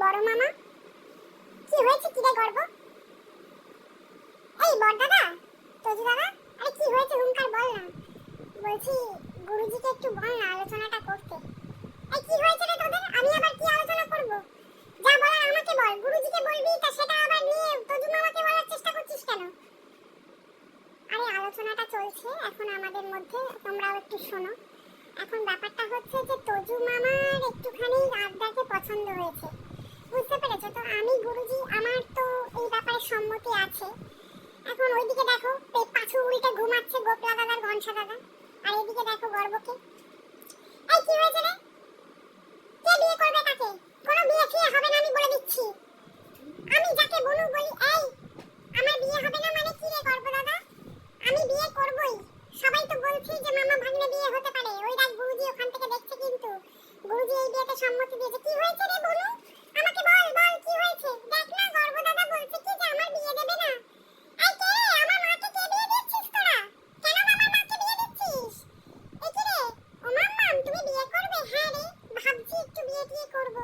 বড় মামা, কি হয়েছে? কি রে গর্ব? এই বড় দাদা, তোজু দাদা, আরে কি হয়েছে হুঙ্কার বল না। বলছি গুরুজিকে একটু বল না আলোচনাটা করতে। এই কি হয়েছে রে তোদের? আমি আবার কি আলোচনা করব? যা বলার আমাকে বল, গুরুজিকে বলবি তা সেটা আবার নিয়ে তোজু মামাকে বলার চেষ্টা করছিস কেন? আরে আলোচনাটা চলছে এখন আমাদের মধ্যে, তোমরাও একটু শোনো। এখন ব্যাপারটা হচ্ছে যে তোজু মামার একটুখানি আড্ডাকে পছন্দ হয়েছে, বুঝতে পেরেছো তো? আমি গুরুজি আমার তো এই ব্যাপারে সম্মতি আছে। এখন ওইদিকে দেখো পাছু উল্টে ঘুমাচ্ছে গোপলা দাদার ঘনসা দাদা, আর এদিকে দেখো গর্বকে। এই কি হয়েছে রে? কে বিয়ে করবে তাকে? কোনো বিয়ে ফিয়ে হবে না আমি বলে দিচ্ছি। আমি যাকে বনু বলি, এই আমার বিয়ে হবে না মানে কি রে গর্ব দাদা? আমি বিয়ে করবই। সবাই তো বলছে যে মামা ভাগ্নে বিয়ে হতে পারে, ওই দেখ গুরুজি ওখান থেকে দেখছে, কিন্তু গুরুজি এই বিয়েতে সম্মতি দিয়েছে। কি হয়েছে রে বনু? আমাকে বল বল কি হয়েছে? দেখ না গর্ব দাদা বলছে কি যে আমার বিয়ে দেবে না। এই কে আমার মাকে কে বিয়ে দিচ্ছিস তোরা? কেন আমার মাকে বিয়ে দিচ্ছিস? এই কি রে? ও মাম্মাম তুমি বিয়ে করবে? হ্যাঁ রে, ভাবছি একটু বিয়ে টিয়ে করব।